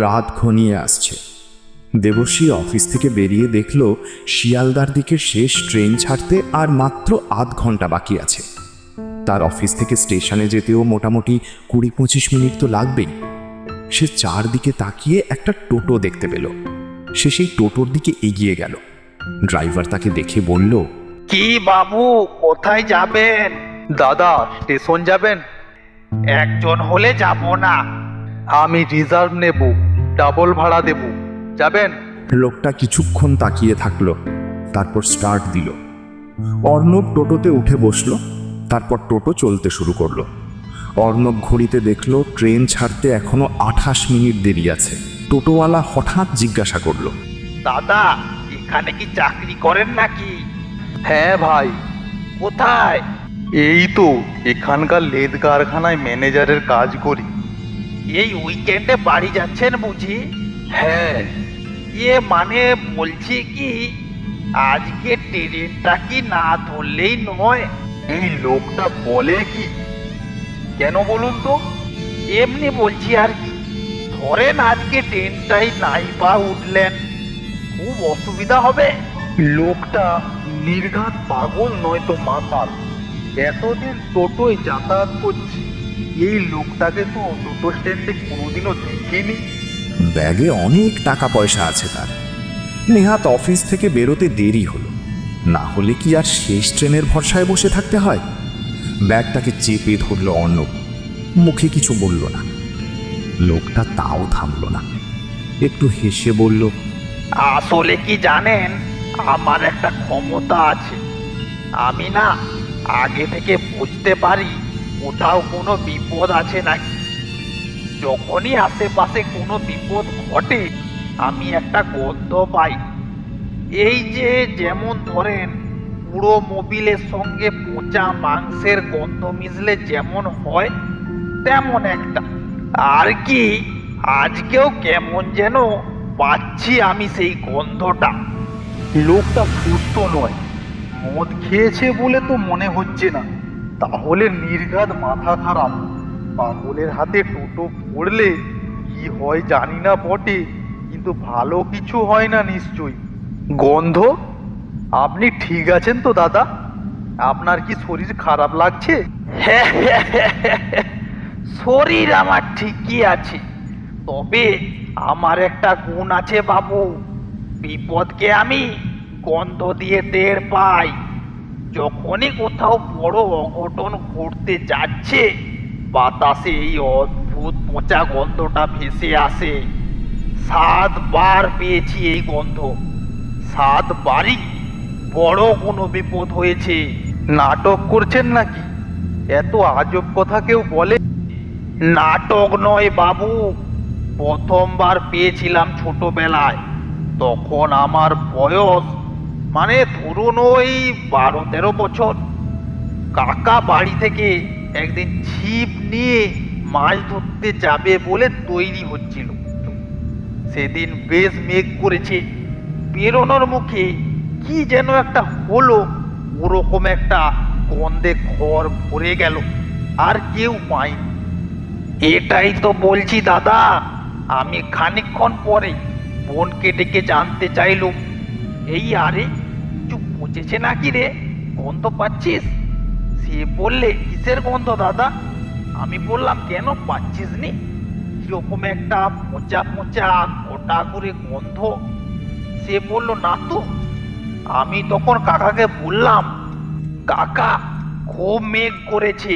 রাত ঘনিয়ে আসছে। দেবশ্রী অফিস থেকে বেরিয়ে দেখল শিয়ালদার দিকে শেষ ট্রেন ছাড়তে আর মাত্র আধ ঘন্টা বাকি আছে। তার অফিস থেকে স্টেশনে যেতেও মোটামুটি 20-25 মিনিট তো লাগবেই। সে চারদিকে তাকিয়ে একটা টোটো দেখতে পেল। সে সেই টোটোর দিকে এগিয়ে গেল। ড্রাইভার তাকে দেখে বলল, কি বাবু, কোথায় যাবেন? দাদা, স্টেশন যাবেন? একজন হলে যাব না। আমি রিজার্ভ নেব, ডাবল ভাড়া দেব। যাবেন? লোকটা কিছুক্ষণ তাকিয়ে থাকলো, তারপর স্টার্ট দিল। অর্ণব টোটোতে উঠে বসলো, তারপর টোটো চলতে শুরু করলো। অর্ণব ঘড়িতে দেখলো ট্রেন ছাড়তে এখনো 28 মিনিট দেরি আছে। টোটোওয়ালা হঠাৎ জিজ্ঞাসা করলো, দাদা, এখানে কি চাকরি করেন নাকি? হ্যাঁ ভাই। কোথায়? এই তো এখানকার লেদ কারখানায় ম্যানেজারের কাজ করি। এই উইকেন্ডে বাড়ি যাচ্ছেন বুঝি? হ্যাঁ। মানে বলছি কি, আজকে ট্রেনটা কি না ধরলেই নয়? এই লোকটা বলে কি? কেন বলুন তো? এমনি বলছি আর কি। ধরেন আজকে ট্রেনটাই নাই বা উঠলেন, খুব অসুবিধা হবে। লোকটা নির্ঘাত পাগল নয় তো মাতাল। এতদিন টোটোয় যাতায়াত করছি, এই লোকটাকে তো টোটো স্ট্যান্ডে কোনোদিনও দেখিনি। ব্যাগে অনেক টাকা পয়সা আছে তার। নেহাত অফিস থেকে বেরোতে দেরি হলো, না হলে কি আর শেষ ট্রেনের ভরসায় বসে থাকতে হয়? ব্যাগটাকে চেপে ধরল অর্ণব, মুখে কিছু বলল না। লোকটা তাও থামল না, একটু হেসে বলল, আসলে কি জানেন, আমার একটা ক্ষমতা আছে। আমি না আগে থেকে বুঝতে পারি কোথাও কোনো বিপদ আছে নাকি। যখনই আশেপাশে কোনো বিপদ ঘটে, আমি একটা গন্ধ পাই। এই যে যেমন ধরেন, পুরো মোবিলের সঙ্গে পচা মাংসের গন্ধ মিশলে যেমন হয়, তেমন একটা। আর কি, আজকেও কেমন যেন পাচ্ছি আমি সেই গন্ধটা। লোকটা সুস্থ নয়, মদ খেয়েছে বলে তো মনে হচ্ছে না। তাহলে নির্ঘাত মাথা খারাপ। পাগলের হাতে টোটো পড়লে কি হয় জানি না বটে, কিন্তু ভালো কিছু হয় না নিশ্চয়ই। গন্ধ? আপনি ঠিক আছেন তো দাদা? আপনার কি শরীর খারাপ লাগছে? শরীর আমার ঠিকই আছে, তবে আমার একটা গুণ আছে বাবু। বিপদকে আমি গন্ধ দিয়ে টের পাই। যখনই কোথাও বড় অঘটন ঘটতে যাচ্ছে, বাতাসে এই অদ্ভুত পচা গন্ধটা ভেসে আসে। 7 বার পেয়েছি এই গন্ধ। 7 বারই বড় কোনো বিপদ হয়েছে। নাটক করছেন নাকি? এত আজব কথা কেউ বলে? নাটক নয় বাবু, প্রথমবার পেয়েছিলাম ছোটবেলায়। তখন আমার বয়স ধরুন ওই 12-13 বছর। কাকা বাড়ি থেকে একদিন ছিপ নিয়ে মাছ ধরতে যাবে বলে তৈরি হচ্ছিল। সেদিন বেশ মেঘ করেছে। বেরোনোর মুখে কি যেন একটা হলো, ওরকম একটা গন্ধে ঘর ভরে গেল, আর কেউ পায়নি। এটাই তো বলছি দাদা। আমি খানিকক্ষণ পরে বোনকে ডেকে জানতে চাইলুম, এই আরে কিছু পচেছে নাকি রে, গন্ধ পাচ্ছিস? সে বললে, কিসের গন্ধ দাদা? আমি বললাম, কেন পাচ্ছিস নি? কিরকম একটা পচা পচা গোটা করে গন্ধ। সে বলল, না তো। আমি তখন কাকাকে বললাম, কাকা, খুব মেঘ করেছে,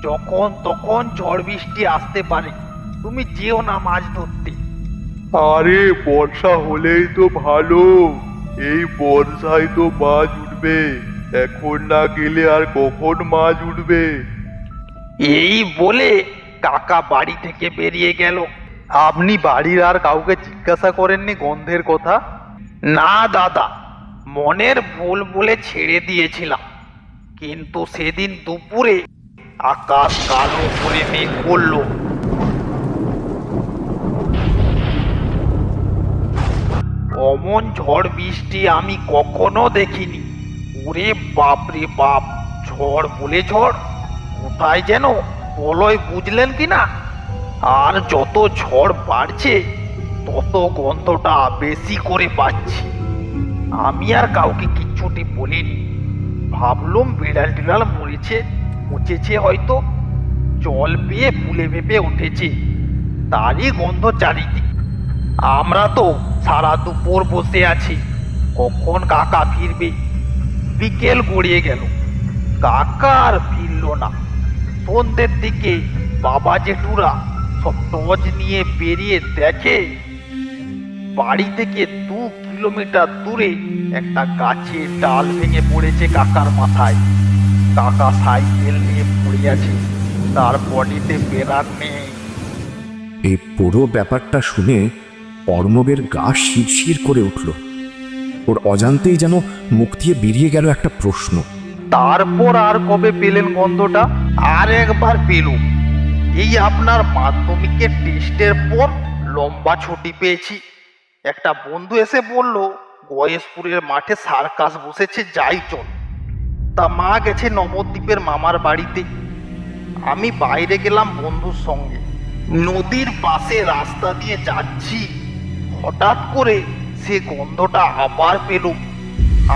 যখন তখন ঝড় বৃষ্টি আসতে পারে, তুমি যেও না মাছ ধরতে। আরে বর্ষা হলেই তো ভালো। এই বর্ষায় তো মাছ উঠবে। এখন না গেলে আর কখন মাছ উঠবে? এই বলে কাকা বাড়ি থেকে বেরিয়ে গেল। আপনি বাড়ির আর কাউকে জিজ্ঞাসা করেননি গন্ধের কথা? না দাদা, মনের ভুল বলে ছেড়ে দিয়েছিলাম। কিন্তু সেদিন দুপুরে আকাশ কালো করে মেঘ করল। অমন ঝড় বৃষ্টি আমি কখনো দেখিনি। ওরে বাপ রে বাপ, ঝড় বলে ঝড়, কোথায় যেন বলয়, বুঝলেন কি না? আর যত ঝড় বাড়ছে তত গন্ধটা বেশি করে পাচ্ছি। আমি আর কাউকে কিচ্ছুটি বলিনি, ভাবলুম বিড়াল টিড়াল মুচেছে হয়তো, জল পেয়ে ফুলে ফেপে উঠেছে, তারই গন্ধ চারিদিক। আমরা তো সারা দুপুর বসে আছি, কখন কাকা ফিরবে। বিকেল গড়িয়ে গেল, কাকা আর ফিরল না। সন্ধ্যের দিকে বাবা জেঠুরা সব টর্চ নিয়ে বেরিয়ে দেখে বাড়ি থেকে 2 কিলোমিটার দূরে একটা গাছের ডাল ভেঙে পড়েছে কাকার মাথায়। কাকা সাইকেল নিয়ে পড়ে আছে, তার বডিতে বেরান নেই। এই পুরো ব্যাপারটা শুনে অর্ণবের গা শিরশির করে উঠল। ওর অজান্তেই যেন মুখ দিয়ে বেরিয়ে গেল একটা প্রশ্ন। তারপর আর কবে পেলেন গন্ধটা? আর একবার পেলুম, এই আপনার মাধ্যমিকের টেস্টের পর লম্বা ছুটি পেয়েছি। একটা বন্ধু এসে বলল গয়েশপুরের মাঠে সার্কাস বসেছে, যাই চল। তা মা গেছে নবদ্বীপের মামার বাড়িতে, আমি বাইরে গেলাম বন্ধুর সঙ্গে। নদীর পাশে রাস্তা দিয়ে যাচ্ছি, হঠাৎ করে সে গন্ধটা আবার পেলুম।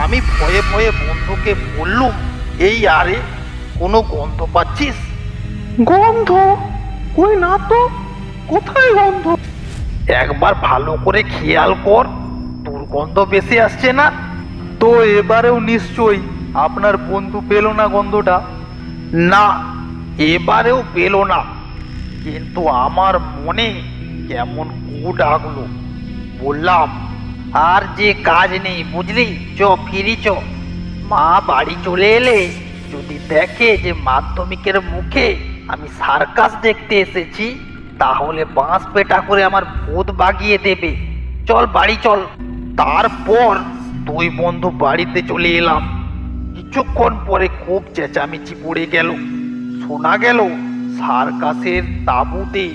আমি ভয়ে ভয়ে বন্ধুকে বললুম, এই আরে কোনো গন্ধ পাচ্ছিস? গন্ধ? কই না তো, কোথায় গন্ধ? একবার ভালো করে খেয়াল কর, দুর্গন্ধ বেশি আসছে না? তো এবারেও নিশ্চয়ই আপনার বন্ধু পেল না গন্ধটা? না, এবারেও পেল না, কিন্তু আমার মনে কেমন কু ডাকলো। বললাম, আর যে কাজ নেই বুঝলি, চ ফিরি চ। মা বাড়ি চলে এলে যদি দেখে যে মাধ্যমিকের মুখে আমি সার্কাস দেখতে এসেছি, তাহলে বাঁশ পেটা করে আমার ভূত বাগিয়ে দেবে। চল বাড়ি চল। তারপর 2 বন্ধু বাড়িতে চলে এলাম। কিছুক্ষণ পরে খুব চেঁচামেচি পড়ে গেল। শোনা গেল সার্কাসের তাঁবুতে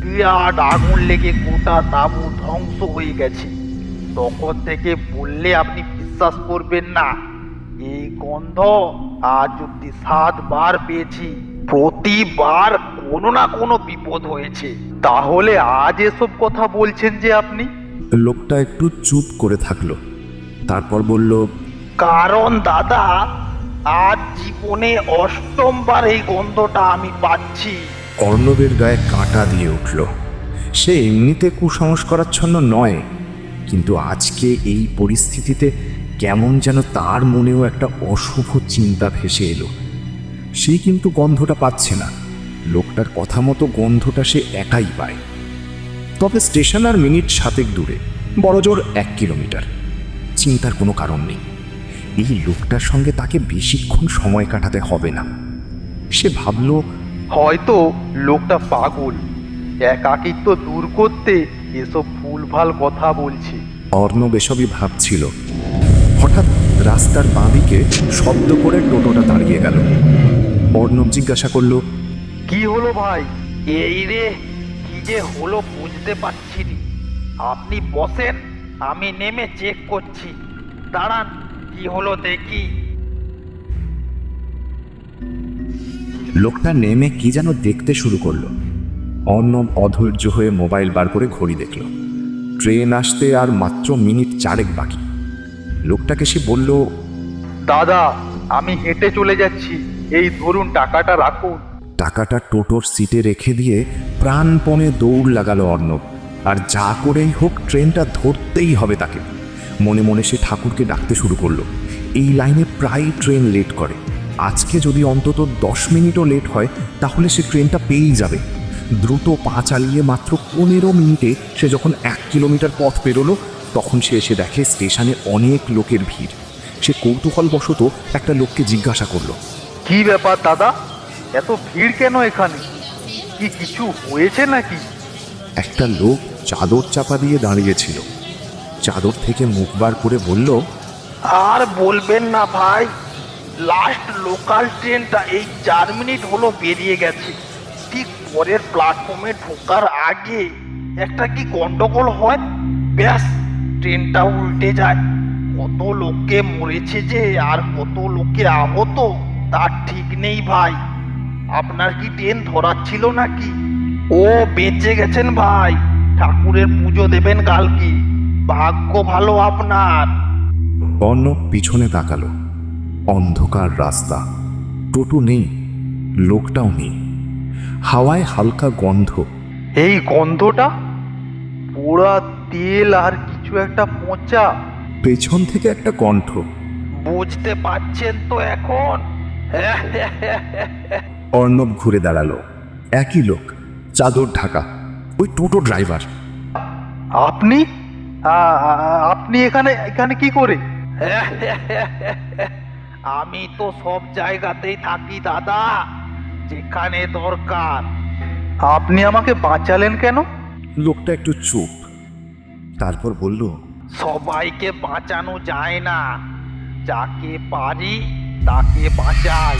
বিরাট আগুন লেগে গোটা তাঁবু ধ্বংস হয়ে গেছে। তখন থেকে বললে আপনি বিশ্বাস করবেন না, এই গন্ধ আজ অব্দি 7 বার পেয়েছি। প্রতিবার কোনো না কোনো বিপদ হয়েছে। তাহলে আজ এসব কথা বলছেন যে আপনি? লোকটা একটু চুপ করে থাকলো, তারপর বলল, কারণ দাদা, আজ জীবনে 8ম বার এই গন্ধটা আমি পাচ্ছি। অর্ণবের গায়ে কাঁটা দিয়ে উঠল। সে এমনিতে কুসংস্কারাচ্ছন্ন নয়, কিন্তু আজকে এই পরিস্থিতিতে কেমন যেন তার মনেও একটা অশুভ চিন্তা ভেসে এলো। সে কিন্তু গন্ধটা পাচ্ছে না, লোকটার কথা মতো গন্ধটা সে একাই পায়। তবে স্টেশন আর মিনিট 7 দূরে, বড়জোর 1 কিলোমিটার। চিন্তার কোনো কারণ নেই, এই লোকটার সঙ্গে তাকে বেশিক্ষণ সময় কাটাতে হবে না। সে ভাবল, হয়তো লোকটা পাগল, একাকিত্ব দূর করতে এসব ভুলভাল কথা বলছে। অর্ণব এসবই ভাবছিল। হঠাৎ রাস্তার বাঁদিকে শব্দ করে টোটোটা দাঁড়িয়ে গেল। অর্ণব জিজ্ঞাসা করল, কি হলো ভাই? এই রে, কি যে হলো বুঝতে পারছি না। আপনি বসেন, আমি নেমে চেক করছি। দাঁড়ান, কি হলো দেখি। লোকটা নেমে কি যেন দেখতে শুরু করলো। অর্ণব অধৈর্য হয়ে মোবাইল বার করে ঘড়ি দেখল। ট্রেন আসতে আর মাত্র মিনিট 4 বাকি। লোকটাকে সে বলল, দাদা, আমি হেঁটে চলে যাচ্ছি, এই ধরুন টাকাটা রাখুন। টাকাটা টোটোর সিটে রেখে দিয়ে প্রাণপণে দৌড় লাগালো অর্ণব। আর যা করেই হোক ট্রেনটা ধরতেই হবে তাকে। মনে মনে সে ঠাকুরকে ডাকতে শুরু করলো। এই লাইনে প্রায় ট্রেন লেট করে, আজকে যদি অন্তত 10 মিনিটও লেট হয় তাহলে সে ট্রেনটা পেয়েই যাবে। দ্রুত পা চালিয়ে মাত্র 15 মিনিটে সে যখন 1 কিলোমিটার পথ পেরোলো, তখন সে এসে দেখে স্টেশনে অনেক লোকের ভিড়। সে কৌতূহলবশত একটা লোককে জিজ্ঞাসা করলো, কি ব্যাপার দাদা, এত ভিড় কেন এখানে? কি কিছু হয়েছে নাকি? একটা লোক চাদর চাপা দিয়ে দাঁড়িয়েছিল। চাদর থেকে মুখ বার করে বলল, আর বলবেন না ভাই, লাস্ট লোকাল ট্রেনটা এই 4 মিনিট হলো বেরিয়ে গেছে। ঠিক পরের প্ল্যাটফর্মে ঢোকার আগে একটা কি গন্ডগোল হয়, ব্যাস ট্রেনটা উল্টে যায়। কত লোককে মরেছে যে আর কত লোকে আহত তার ঠিক নেই ভাই। আপনার কি ট্রেন ধরার ছিল নাকি? ও বেঁচে গেছেন ভাই, ঠাকুরের পুজো দেবেন কাল কি? ভাগ্য ভালো আপনার। অর্ণব পিছনে তাকালো। অন্ধকার রাস্তা, টোটো নেই, লোকটাও নেই। হাওয়ায় হালকা গন্ধ। এই গন্ধটা, পোড়া তেল আর কিছু একটা পচা। পেছন থেকে একটা কণ্ঠ। বুঝতে পারছেন তো এখন? অর্ণব ঘুরে দাঁড়ালো। একই লোক, চাদর ঢাকা, ওই টোটো ড্রাইভার। আপনি আপনি এখানে এখানে কি করে? আমি তো সব জায়গাতেই থাকি দাদা, যেখানে দরকার। আপনি আমাকে বাঁচালেন কেন? লোকটা একটু চুপ, তারপর বলল, সবাইকে বাঁচানো যায় না, যাকে পারি তাকে বাঁচাই।